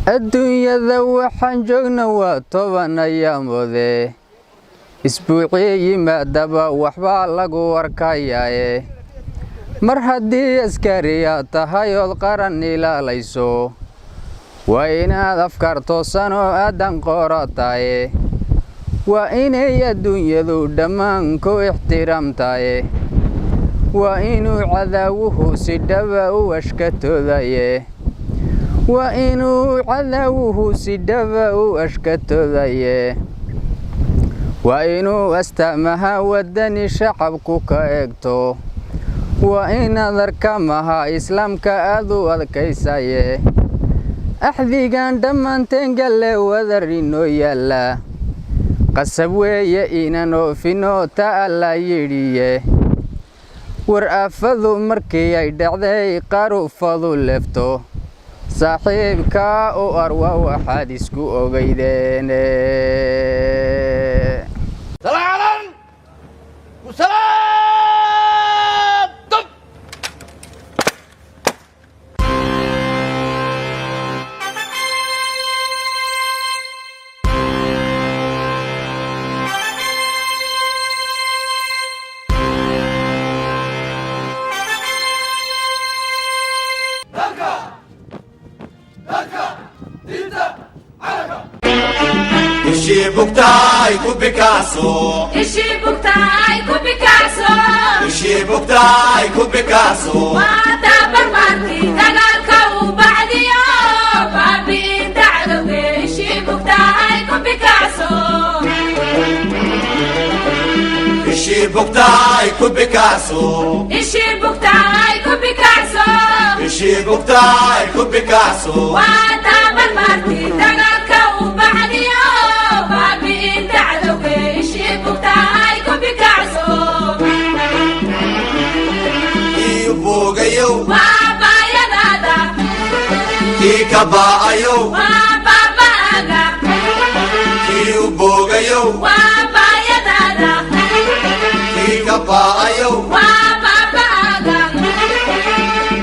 adduunyada waxaan joogna waa 10 ayaamoode isbuucii yimaadaba waxba lagu arkayaaye mar haddii askariya tahay oo qaran ilaalayso waa inaad afkaar toosan oo aadan qorataye waa inay adduunyadu dhammaan ku ixtiraamtaye waa inuu cadaawuhu si dhaba u ashkatoodaye waa inuu cadaawuhu si dhaba u ashkatoodaye waa inuu astaamaha wadani shacabku ka eegto waa inaad arkamaha islaamka aad u adkaysaye axdigan dhammaanteen galle wadar inoo yaalla qasab weeye inaan oofino ta alla yidhiye war aafadu markii ay dhacday qarufadu lefto saaxiibka u arwa waxaad isku ogeydeen salaalan ku salaam dab Ishi buktai ku Picasso Ishi buktai ku Picasso Ishi buktai ku Picasso Wata barbarti dagaalka u bacdiyo baabi'in dacdowge Ishi buktai ku Picasso Ishi buktai ku Picasso Ishi buktai ku Picasso Ishi buktai ku Picasso Wata barbarti dagaalka u bacdiyo baabi'in dacdowge Ishi buktai ku Picasso Iubogayo waa baayadaada Ikabaayo waa baabaaga Iubogayo waa baayadaada Ikabaayo waa baabaaga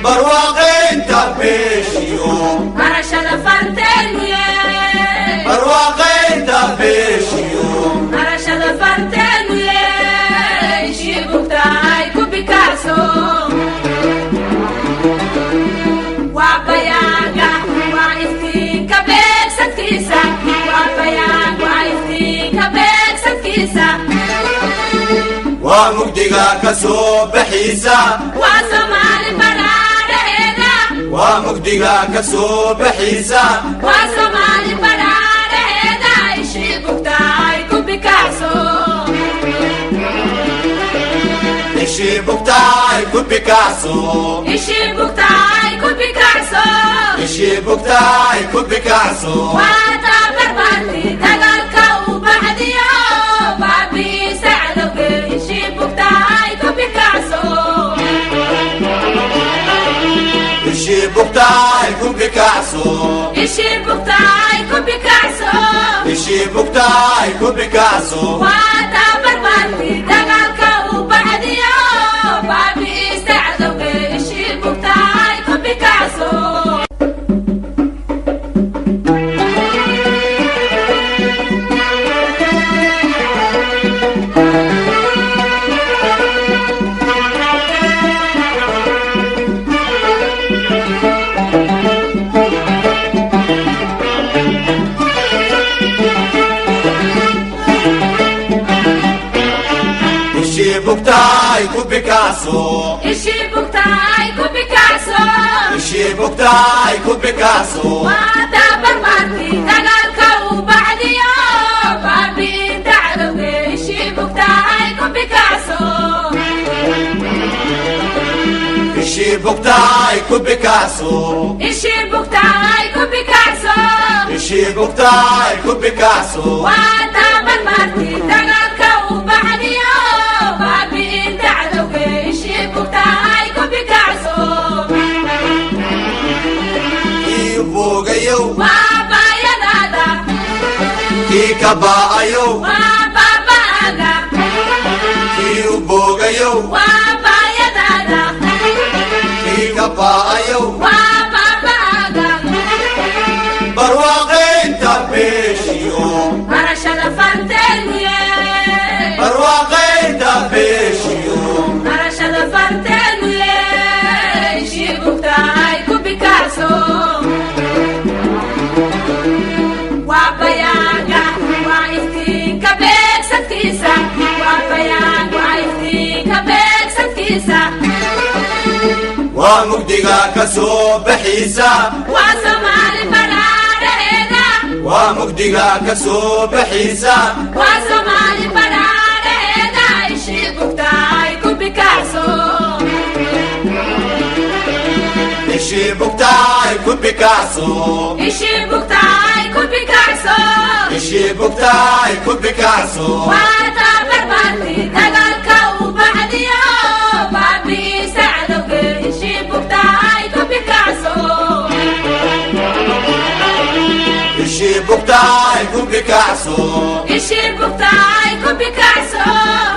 barwaaqaynta beeshiyo barashada farteeniye barwaaqaynta beeshiyo barashada farteeniye Ishii bugtaay ku Picasso waa bayaaga waa iftiinka beegsadkiisa waa bayaag waa iftiinka beegsadkiisa waa mugdiga ka soo baxiisa waa Soomaali badhaadhaheeda waa mugdiga ka soo baxiisa waa Soomaali badhaadhaheeda Ishii bugtaay ku Picasso Ishi buktai ku Picasso Ishii bugtaay ku Picasso Ishi buktai ku Picasso waa tabarbarti dagaalka u bacdiyo baabi'isa cadowge Ishii bugtaay ku Picasso Ishi buktai ku Picasso Ishii bugtaay ku Picasso Ishi buktai ku Picasso waa tabarbarti dagaalka u bacdiyo baabi'isa cadowge Ishii bugtaay ku Picasso Ishi buktai ku Picasso Ishii bugtaay ku Picasso Ishi buktai ku Picasso waa tabarbarti dagaalka u bacdiyo baabi'in dacdowge Ishii bugtaay ku Picasso Ishi buktai ku Picasso Ishii bugtaay ku Picasso Ishi buktai ku Picasso waa tabarbarti dagaalka u bacdiyo baabi'in dacdowge Ishii bugtaay ku Picasso Iubogayo waa baayadaada Ikabaayo waa baabaaga Iubogayo waa baayadaada Ikabaayo waa baabaaga barwaaqaynta beeshiyo barashada farteenu yee barwaaqaynta beeshiyo barashada farteenu yee ishii bugtahay ku bikacso waa bayaanga waa iftiinka beegsadkiisa waa bayaanga waa iftiinka beegsadkiisa waa mugdiga ka soo baxiisa waa Soomaali badhaadheeda waa mugdiga ka soo baxiisa waa Soomaali badhaadheeda ishii bugtahay ku bikacso ishii bugtahay ku bikacso ishii bugtahay ku bikacso ishii bugtahay ku bikacso waa tabarbarti dagaalka u baxdiyo baabiisa cadowga ishii bugtahay ku bikacso ishii bugtahay ku bikacso ishii bugtahay ku bikacso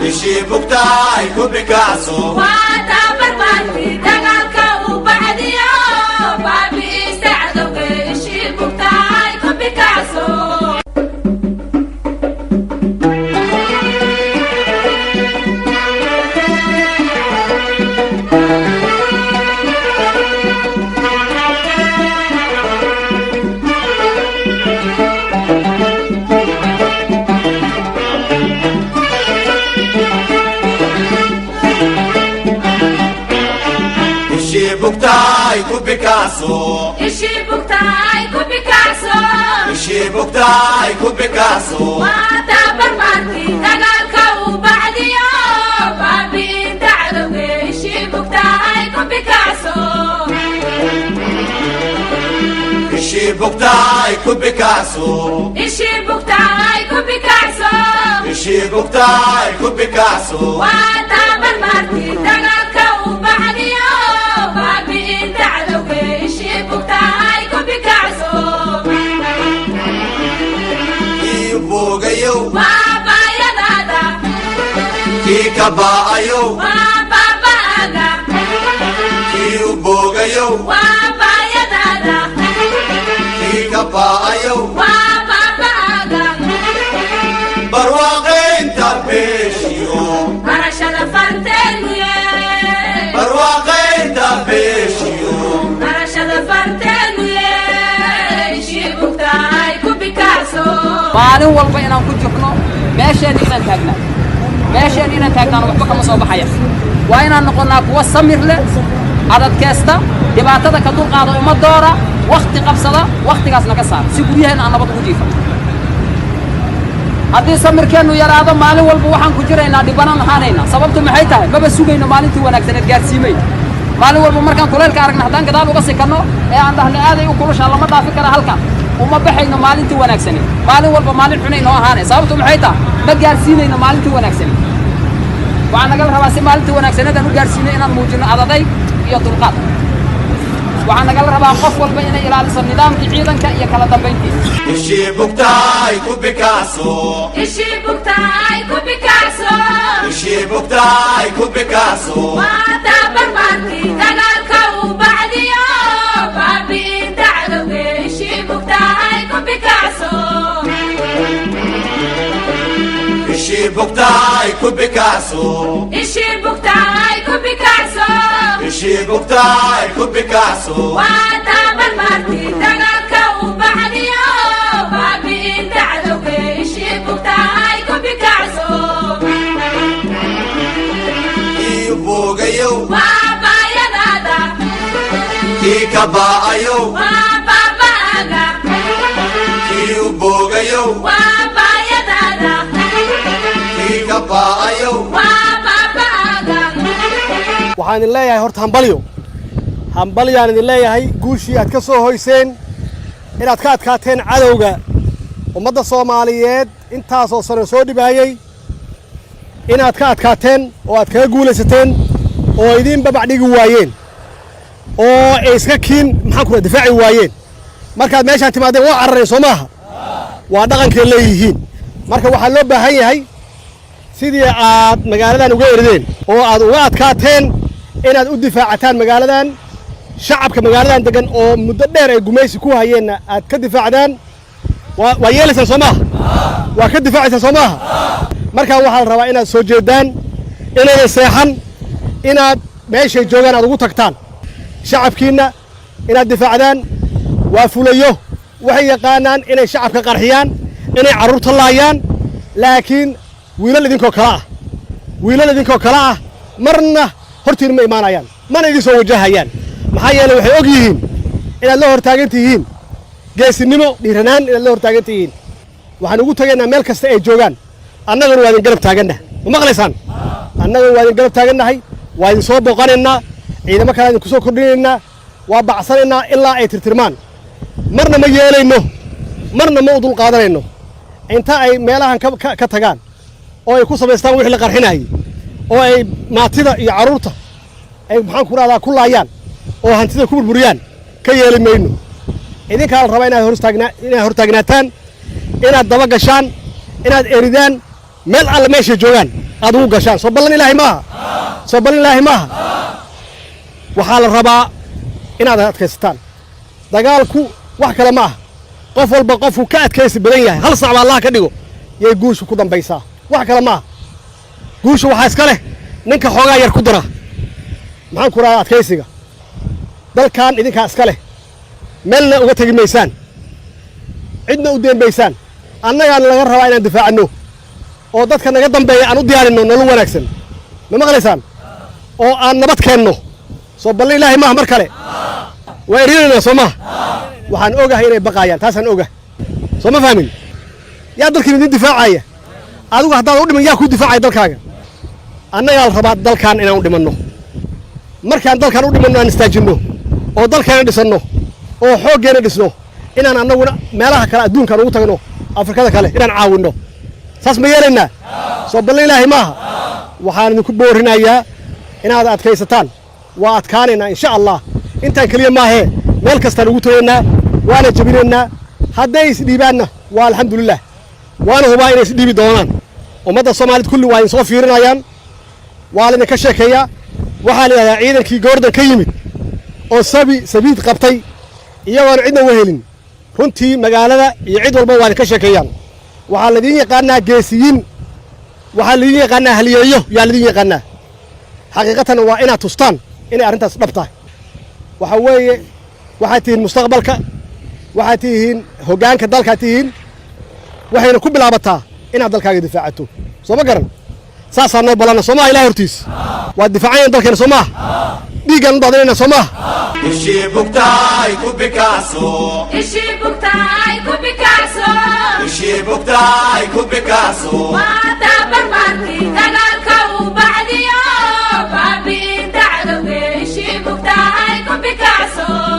ishii bugtahay ku bikacso waa tabarbarti dagaalka u baxdiyo baabiisa cadowga ishii bugtahay ku bikacso ishii bugtahay ku bikacso ishii bugtahay ku bikacso ishii bugtahay ku bikacso waa tabarbarti dagaalka u baxdiyo baabiinta cadowga ishii bugtahay ku bikacso ishii bugtahay ku bikacso ishii bugtahay ku bikacso ishii bugtahay ku bikacso waa tabarbarti dagaalka u baxdiyo baabiinta cadowga ishii bugtahay ku bikacso kii boogayow waa baayadaada kii ka ba'ayow waa baaba'aga kii u boogayow waa baayadaada kii ka ba'ayow waa baaba'aga barwaaqaynta beeshiyo barashada farteenu yee barwaaqaynta beeshiyo barashada farteenu yee ishii bugtahay ku bikacso maalin walba inaan ku jirno meesheen inaan taagnaan waxba kama soo baxaya waa inaan noqonnaa kuwa samir leh adadkaysta dhibaatada ka dulqaada ummadooda wakhti qabsada wakhtigaasna ka saar si guryaheenna aan nabad ugu jiifan haddii samirkeennu yaraado maalin walba waxaan ku jiraynaa dhibanaan ahaanaynaa sababtu maxay tahay maba sugayno maalintii wanaagsaneed gaadhsiimayno maalin walba markaan kulaylka aragna haddaan gadaal uga sikanno ee aan dhahno aaday u kulushaa lama dhaafi kara halkan uma baxayno maalintii wanaagsaneed maalin walba maalin xunay noo ahaanay sababtu maxay tahay ma gaadhsiinayno maalintii wanaagsaneed waxaan nagala rabaa si maalintii wanaagsaneed aan u gaadhsiino inaan muujinno adadayg iyo dulqaad waxaan nagala rabaa qof walba inay ilaaliso nidaamkii ciidanka iyo kala dambayntiisa ishii bugtahay ku bikacso ishii bugtahay ku bikacso ishii bugtahay ku bikacso waa tabarbarti dagaalka u baxdiyo baabiinta cadowga ishii bugtahay ku bikacso ishii bugtahay ku bikacso ishii bugtahay ku bikacso ishii bugtahay ku bikacso waa tabarbarti dagaalka u baxdiyo baabiinta cadowga ishii bugtahay ku bikacso kii u boogayow waa baayadaada kii ka ba'ayow waa baaba'aga kii u boogayow waa baayadaada kii ka ba'ayow waa baaba'aga waxaan idin leeyahay horta hambalyaan idin leeyahay guushii aad ka soo hoyseen inaad ka adkaateen cadowga ummadda Soomaaliyeed intaasoo sano soo dhibaayay inaad ka adkaateen oo aad kaga guulaysateen oo idin babac dhigi waayeen oo ay iska kiin maxaan ku difaaci waayeen markaad meeshaan timaadeen waa carareen soo maaha waa dhaqankay leeyihiin marka waxaa loo baahan yahay sidii aad magaaladan uga erideen oo aad uga adkaateen inaad u difaacataan magaaladan shacabka magaaladan degan oo muddo dheer ay gumaysi ku hayeenna aad ka difaacdaan waa yeelaysaan soo maaha waa ka difaacaysaan soo maaha markaa waxaa la rabaa inaad soo jeedaan inaydan seexan inaad meeshay joogaan aad ugu tagtaan shacabkiinna inaad difaacdaan waa fulayo waxay yaqaanaan inay shacabka qarxiyaan inay carruurta laayaan laakiin wiilal idinkoo kale ah marna hortiina ma imaanayaan mana idin soo wajahayaan maxaa yeelay waxay og yihiin inaad la hortaagan tihiin geesinimo dhiiranaan inaad la hortaagan tihiin waxaan ugu tagaynaa meel kasta ay joogaan annaguna waa idin garab taagannaha ma maqlaysaan annaguna waa idin garab taagannahay waa idin soo booqanaynaa ciidamo kale idinku soo kordhinaynaa waa bacsanaynaa ilaa ay tirtirmaan marna ma yeelayno marna ma u dul qaadanayno inta ay meelahan ka tagaan oo ay ku samaystaan wixii la qarxinayay oo ay maatida iyo carruurta ay maxaan ku rahdaa ku laayaan oo hantida ku burburiyaan ka yeeli mayno idinkaa la rabaa inaad hortaagnaataan inaad daba gashaan inaad eridaan meel alle meeshay joogaan aad ugu gashaan soo ballan ilaahay maaha waxaa la rabaa inaad adkaysataan dagaalku wax kale ma aha qof walba qofku ka adkaysi badan yahay hal sac baa allah ka dhigo yay guushu ku dambaysaa wax kale ma aha guushu waxaa iska leh ninka xoogaa yar ku dara maxaan ku rahdaa adkaysiga dalkan idinkaa iska leh meelna uga tegi maysaan cidna u deenbaysaan annagaana laga rabaa inaan difaacanno oo dadka naga dambeeya aan u diyaarinno nolol wanaagsan ma maqlaysaan oo aan nabad keenno soo ballan ilaahay maaha mar kale waa erinaynaa soo maha waxaan ogahay inay baqaayaan taasaan ogahay soo ma fahmin yaa dalkiin idin difaacaya adigu haddaad u dhiman yaa kuu difaacaya dalkaaga annagaa la rabaa dalkan inaan u dhimanno markaan dalkan u dhimanno aan istaajinno oo dalkeena dhisanno oo xooggeena dhisno inaan annaguna meelaha kale adduunkaan ugu tagno afrikada kale inaan caawinno saas ma yeelaynaa soo ballan ilaahay maaha waxaan idinku boorinayaa inaad adkaysataan waa adkaanaynaa insha allah intaan keliya maahee meel kastaan ugu tagaynaa waana jebinaynaa hadday isdhiibaanna waa alxamdulilah waana hubaa inay isdhiibi doonaan ummadda soomaaliyed kulli waa idin soo fiirinayaan waa laydinka sheekeeyaa waxaa la yidhahdaa ciidankii goordan ka yimid oo sabiid qabtay iyagoona cidna uga helin runtii magaalada iyo cid walba waa idinka sheekeeyaan waxaa laydin yaqaanaa geesiyiin waxaa laydin yaqaanaa haliyeeyo yaa laydin yaqaanaa xaqiiqatan waa inaad tustaan inay arrintaas dhab tahay waxa weeye waxaad tihiin mustaqbalka waxaad tihiin hoggaanka dalkaad tihiin waxayna ku bilaabataa inaad dalkaaga difaacato soo ma garan saasaa noo ballanna soo maaha ilahay hortiis waad difaacanayn dalkeena soo maaha dhiiggaan u daadinayna soo maaha ishii bugtaay ku bikaaso ishii bugtaay ku bikaaso ishii bugtaay ku bikaaso waa tabar